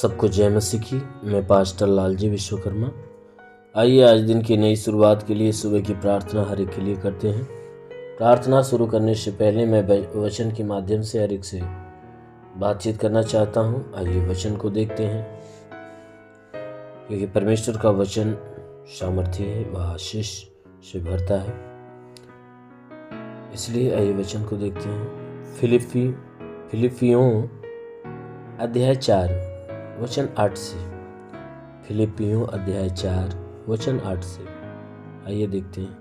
सबको जय मसीह की। मैं पास्टर लालजी विश्वकर्मा। आइए आज दिन की नई शुरुआत के लिए सुबह की प्रार्थना हर एक के लिए करते हैं। प्रार्थना शुरू करने से पहले मैं वचन के माध्यम से हर एक से बातचीत करना चाहता हूँ। आइए वचन को देखते हैं, क्योंकि परमेश्वर का वचन सामर्थ्य है, वह आशीष से भरता है। इसलिए आइए वचन को देखते हैं। फिलिपियों अध्याय 4 वचन 8 से। फिलिपियों अध्याय 4 वचन 8 से आइए देखते हैं।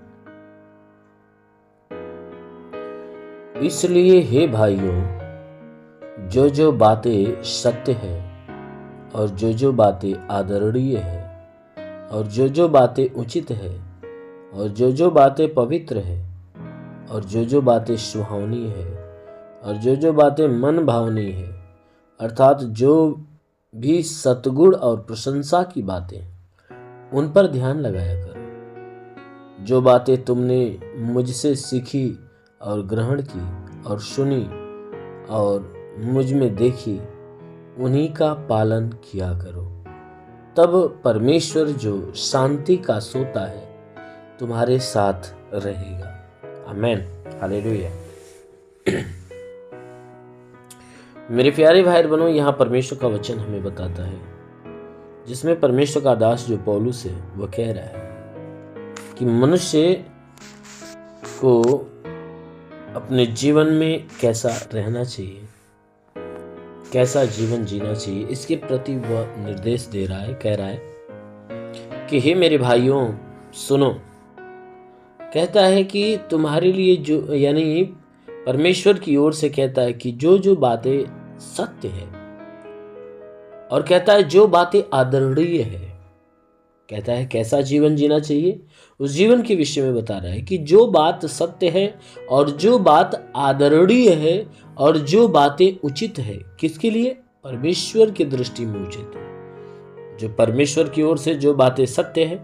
इसलिए हे भाइयों, जो जो बातें सत्य है और जो जो बातें आदरणीय है और जो जो बातें उचित है और जो जो बातें पवित्र है और जो जो बातें सुहावनी है और जो जो बातें मन भावनी है, अर्थात जो भी सतगुण और प्रशंसा की बातें, उन पर ध्यान लगाया करो। जो बातें तुमने मुझसे सीखी और ग्रहण की और सुनी और मुझ में देखी, उन्हीं का पालन किया करो। तब परमेश्वर जो शांति का सोता है तुम्हारे साथ रहेगा। आमीन, हालेलुया। मेरे प्यारे भाई बहनों, यहाँ परमेश्वर का वचन हमें बताता है, जिसमें परमेश्वर का दास जो पौलुस है वह कह रहा है कि मनुष्य को अपने जीवन में कैसा रहना चाहिए, कैसा जीवन जीना चाहिए, इसके प्रति वह निर्देश दे रहा है। कह रहा है कि हे मेरे भाइयों सुनो। कहता है कि तुम्हारे लिए जो, यानी परमेश्वर की ओर से कहता है कि जो जो बातें सत्य है, और कहता है जो बातें आदरणीय है। कहता है कैसा जीवन जीना चाहिए, उस जीवन के विषय में बता रहा है कि जो बात सत्य है और जो बात आदरणीय है और जो बातें उचित है। किसके लिए? परमेश्वर की दृष्टि में उचित है। जो परमेश्वर की ओर से जो बातें सत्य है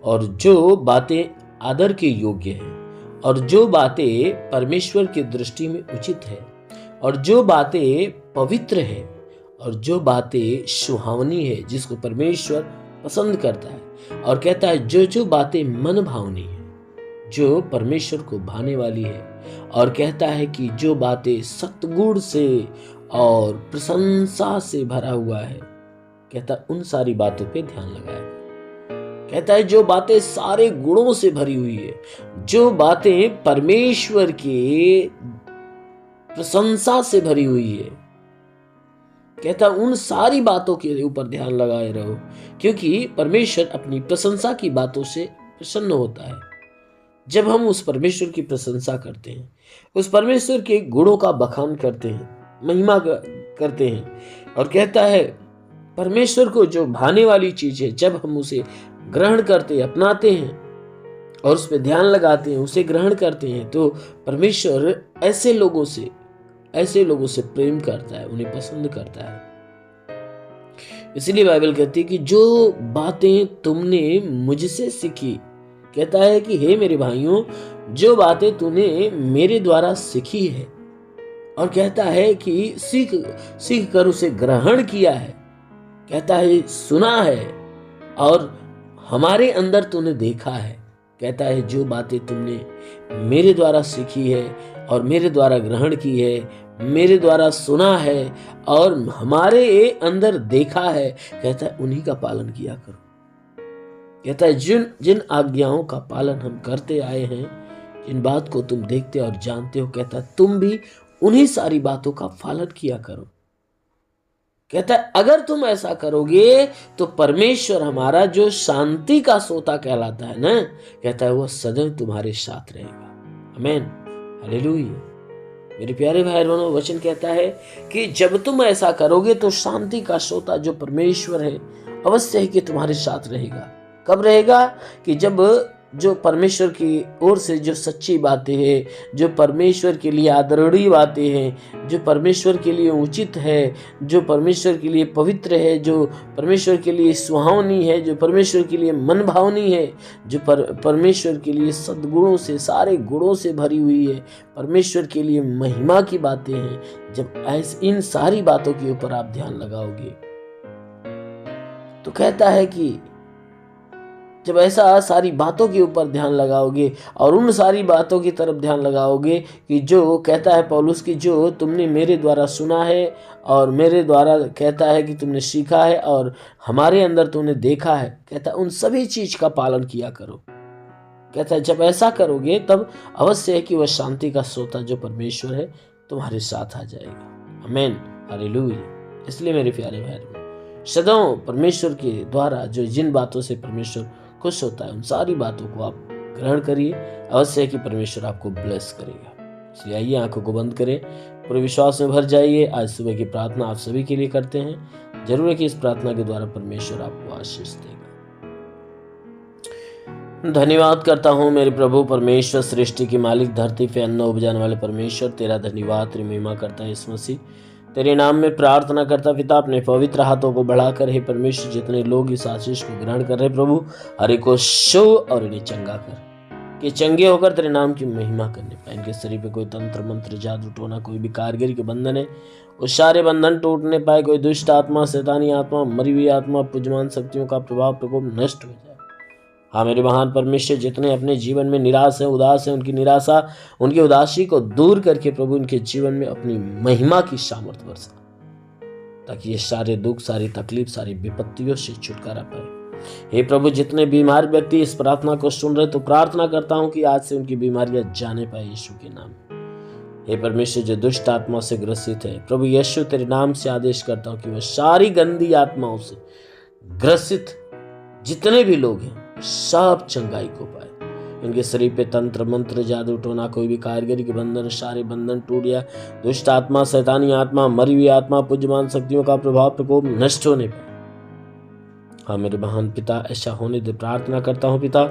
और जो बातें आदर के योग्य है और जो बातें परमेश्वर की दृष्टि में उचित है और जो बातें पवित्र है और जो बातें सुहावनी है, जिसको परमेश्वर पसंद करता है। और कहता है जो जो बातें मन भावनी है, जो परमेश्वर को भाने वाली है। और कहता है कि जो बातें सतगुण से और प्रशंसा से भरा हुआ है, कहता उन सारी बातों पे ध्यान लगाए। कहता है जो बातें सारे गुणों से भरी हुई है, जो बातें परमेश्वर के प्रशंसा से भरी हुई है, कहता उन सारी बातों के ऊपर ध्यान लगाए रहो, क्योंकि परमेश्वर अपनी प्रशंसा की बातों से प्रसन्न होता है। जब हम उस परमेश्वर की प्रशंसा करते हैं, उस परमेश्वर के गुणों का बखान करते हैं, महिमा करते हैं, और कहता है परमेश्वर को जो भाने वाली चीज है, जब हम उसे ग्रहण करते हैं, अपनाते हैं और उस पर ध्यान लगाते हैं, उसे ग्रहण करते हैं, तो परमेश्वर ऐसे लोगों से प्रेम करता है, उन्हें पसंद करता है। इसलिए बाइबल कहती है कि जो बातें तुमने मुझसे सीखी, कहता है कि हे मेरे भाइयों, जो बातें तूने मेरे द्वारा सीखी है, और कहता है कि सीख कर उसे ग्रहण किया है, कहता है सुना है और हमारे अंदर तूने देखा है। कहता है जो बातें तुमने मेरे द्वारा सीखी है और मेरे द्वारा ग्रहण की है, मेरे द्वारा सुना है और हमारे अंदर देखा है, कहता है उन्हीं का पालन किया करो। कहता है जिन आज्ञाओं का पालन हम करते आए हैं, जिन बात को तुम देखते और जानते हो, कहता है तुम भी उन्हीं सारी बातों का पालन किया करो। कहता है अगर तुम ऐसा करोगे तो परमेश्वर हमारा जो शांति का सोता कहलाता है ना, कहता है वह सदैव तुम्हारे साथ रहेगा। आमीन, हालेलुया। मेरे प्यारे भाई बहनों, वचन कहता है कि जब तुम ऐसा करोगे तो शांति का सोता जो परमेश्वर है अवश्य ही कि तुम्हारे साथ रहेगा। कब रहेगा? कि जब जो परमेश्वर की ओर से जो सच्ची बातें हैं, जो परमेश्वर के लिए आदरणीय बातें हैं, जो परमेश्वर के लिए उचित है, जो परमेश्वर के लिए पवित्र है, जो परमेश्वर के लिए सुहावनी है, जो परमेश्वर के लिए मन भावनी है, जो परमेश्वर के लिए सद्गुणों से, सारे गुणों से भरी हुई है, परमेश्वर के लिए महिमा की बातें हैं, जब इन सारी बातों के ऊपर आप ध्यान लगाओगे तो कहता है कि जब ऐसा सारी बातों के ऊपर ध्यान लगाओगे और उन सारी बातों की तरफ ध्यान लगाओगे कि जो कहता है पौलुस की जो तुमने मेरे द्वारा सुना है और मेरे द्वारा कहता है कि तुमने सीखा है और हमारे अंदर तुमने देखा है, कहता है उन सभी चीज का पालन किया करो। कहता है जब ऐसा करोगे तब अवश्य है कि वह शांति का सोता जो परमेश्वर है तुम्हारे साथ आ जाएगा। आमीन, हालेलुया। इसलिए मेरे प्यारे भाई सदैव परमेश्वर के द्वारा जो जिन बातों से परमेश्वर खुश होता है उन सारी बातों को आप ग्रहण करिए, अवश्य है कि परमेश्वर आपको ब्लेस करेगा। इसलिए आइए आंखों को बंद करें, पूरे विश्वास में भर जाइए। आज सुबह की प्रार्थना आप सभी के लिए करते हैं। जरूर है कि इस प्रार्थना के द्वारा परमेश्वर आपको आशीष देगा। धन्यवाद करता हूँ मेरे प्रभु परमेश्वर, सृष्टि के मालिक, धरती पे अन्न उपजाने वाले परमेश्वर, तेरा धन्यवाद, तेरी महिमा करता है यीशु मसीह। तेरे नाम में प्रार्थना करता पिता, अपने पवित्र हाथों को बढ़ाकर हे परमेश्वर जितने लोग इस आशीष को ग्रहण कर रहे प्रभु, हर एक को शो और इन्हें चंगा कर कि चंगे होकर तेरे नाम की महिमा करने पाए। इनके शरीर पे कोई तंत्र मंत्र जादू टोना कोई भी कारगिरी के बंधन है उस सारे बंधन टूटने पाए। कोई दुष्ट आत्मा, शैतानी आत्मा, मरी हुई आत्मा, पुजमान शक्तियों का प्रभाव प्रकोप नष्ट हो जाए। हाँ मेरे महान परमेश्वर, जितने अपने जीवन में निराश है, उदास है, उनकी निराशा, उनकी उदासी को दूर करके प्रभु उनके जीवन में अपनी महिमा की सामर्थ्य बरसा, ताकि ये सारे दुख, सारी तकलीफ, सारी विपत्तियों से छुटकारा पाए। हे प्रभु, जितने बीमार व्यक्ति इस प्रार्थना को सुन रहे तो प्रार्थना करता हूँ कि आज से उनकी बीमारियां जाने पाए यीशु के नाम। हे परमेश्वर, जो दुष्ट आत्मा से ग्रसित है प्रभु यीशु तेरे नाम से आदेश करता हूँ कि वह सारी गंदी आत्माओं से ग्रसित जितने भी लोग हैं सब चंगाई को पाए। इनके शरीर पे तंत्र मंत्र जादू टोना कोई भी कारीगरी के बंधन, सारे बंधन टूट गया। दुष्ट आत्मा, शैतानी आत्मा, मरी हुई आत्मा, पुजमान शक्तियों का प्रभाव प्रकोप नष्ट होने पाए। हाँ मेरे महान पिता, ऐसा होने दे प्रार्थना करता हूँ पिता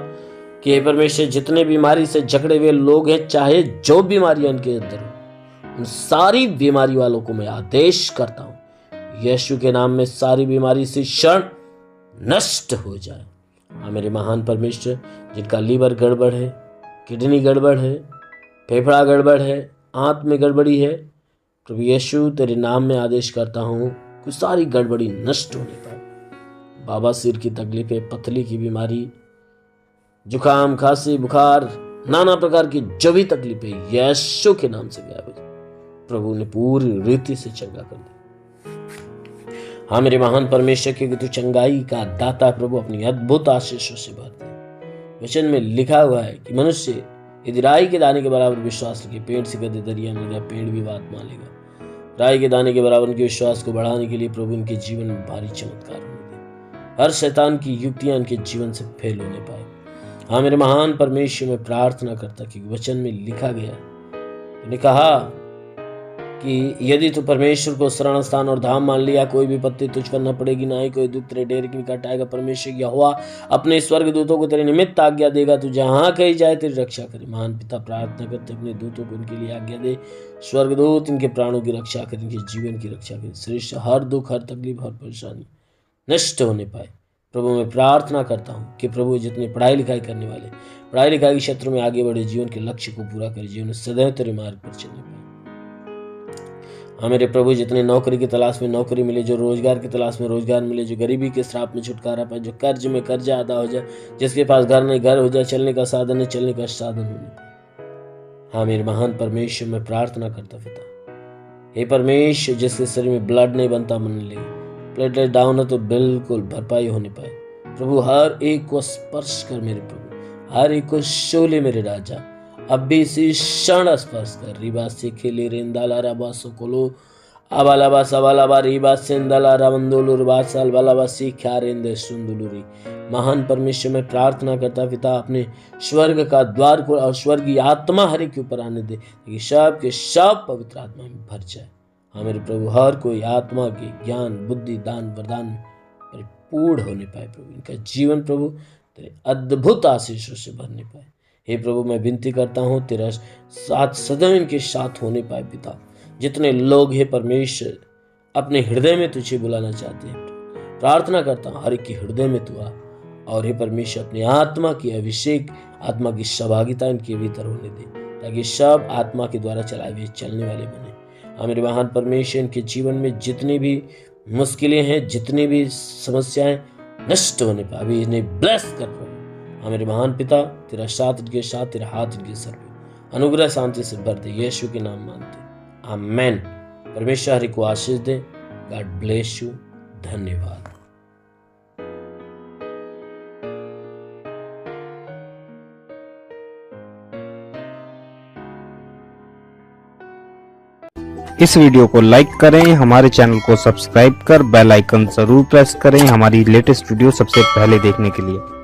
कि हे परमेश्वर, जितने बीमारी से जकड़े हुए लोग हैं, चाहे जो बीमारियां इनके अंदर हो, उन सारी बीमारी वालों को मैं आदेश करता हूँ यीशु के नाम में सारी बीमारी से क्षण नष्ट हो जाए। हाँ मेरे महान परमेश्वर, जिनका लीवर गड़बड़ है, किडनी गड़बड़ है, फेफड़ा गड़बड़ है, आंत में गड़बड़ी है, प्रभु यीशु तेरे नाम में आदेश करता हूँ कि सारी गड़बड़ी नष्ट होने पाए। बाबा सिर की तकलीफें, पथरी की बीमारी, जुकाम, खांसी, बुखार, नाना प्रकार की जो भी तकलीफें यीशु के नाम से गायब हो जाए। प्रभु ने पूरी रीति से चंगा कर दिया। हाँ मेरे महान परमेश्वर, क्योंकि तू चंगाई का दाता प्रभु, अपनी अद्भुत आशीषों से भर दे। वचन में लिखा हुआ है कि मनुष्य यदि राई के दाने के बराबर विश्वास रखे, पेड़ से कदे दरिया में पेड़ भी बात मान लेगा। राई के दाने के बराबर उनके विश्वास को बढ़ाने के लिए प्रभु उनके जीवन में भारी चमत्कार होने दे। हर शैतान की युक्तियां उनके जीवन से फेल होने पाए। हाँ मेरे महान परमेश्वर, मैं प्रार्थना करता कि वचन में लिखा गया, तूने कहा कि यदि तू परमेश्वर को शरण स्थान और धाम मान लिया, कोई भी विपत्ति तुझ पर न पड़ेगी, ना ही कोई दुख तेरे डेरे की निकट आएगा। परमेश्वर यहोवा अपने स्वर्गदूतों को तेरे निमित्त आज्ञा देगा, तू जहां कहीं जाए तेरी रक्षा करे। महान पिता, प्रार्थना करते अपने दूतों को इनके लिए आज्ञा दे। स्वर्गदूत इनके प्राणों की रक्षा करें, इनके जीवन की रक्षा करें। श्रेष्ठ हर दुख, हर तकलीफ, हर परेशानी नष्ट होने पाए। प्रभु मैं प्रार्थना करता हूँ कि प्रभु जितने पढ़ाई लिखाई करने वाले, पढ़ाई लिखाई के क्षेत्र में आगे बढ़े, जीवन के लक्ष्य को पूरा करे, जीवन सदैव तेरे मार्ग पर चलने पाए। हाँ मेरे प्रभु, जितने नौकरी की तलाश में नौकरी मिले, जो रोजगार की तलाश में रोजगार मिले, जो गरीबी के श्राप में छुटकारा पाए, जो कर्ज में कर्जा अदा हो जाए, जिसके पास घर नहीं घर हो जाए, चलने का साधन नहीं चलने का साधन होने पाए। हाँ मेरे महान परमेश्वर, मैं प्रार्थना करता पिता, हे परमेश्वर, जिसके शरीर में ब्लड नहीं बनता मन ले, प्लेटलेट डाउन है तो बिल्कुल भरपाई होने पाए। प्रभु हर एक को स्पर्श कर मेरे प्रभु, हर एक को शोले मेरे राजा, अब भी इसी क्षण स्पर्श कर। रिबा से खेले रेंदाला राबा सोकोलो अबालाबा सबालाबा रिबा सेंदाला रावंदोलु रिबा सालबालाबा सी ख्यारेंदे सुंदुलुरी। महान परमेश्वर, मैं प्रार्थना करता पिता, अपने स्वर्ग का द्वार को और स्वर्गीय आत्मा हर एक के ऊपर आने दे, कि सब के सब पवित्र आत्मा में भर जाए। हाँ मेरे प्रभु, हर कोई आत्मा के ज्ञान, बुद्धि, दान, वरदान परिपूर्ण होने पाए। प्रभु इनका जीवन प्रभु तेरे अद्भुत आशीषों से भरने पाए। हे प्रभु, मैं विनती करता हूँ तेरा साथ सदैव इनके साथ होने पाए पिता। जितने लोग हे परमेश्वर अपने हृदय में तुझे बुलाना चाहते हैं, प्रार्थना करता हूँ हर एक के हृदय में तू आ, और हे परमेश्वर अपनी आत्मा की अभिषेक, आत्मा की सहभागिता इनके भीतर होने दे, ताकि सब आत्मा के द्वारा चलाए हुए चलने वाले बने। मेरे महान परमेश्वर, इनके जीवन में जितनी भी मुश्किलें हैं, जितनी भी समस्याएं, नष्ट होने पर अभी इन्हें ब्लेस कर प्रभु। हाँ मेरे महान पिता, तेरा साथ इनके साथ, तेरा हाथ इनके सर पे अनुग्रह शांति से भर दे, यीशु के नाम मानते आमेन। परमेश्वर हरि को आशीष दे। God bless you. धन्यवाद। इस वीडियो को लाइक करें, हमारे चैनल को सब्सक्राइब कर बेल आइकन जरूर प्रेस करें हमारी लेटेस्ट वीडियो सबसे पहले देखने के लिए।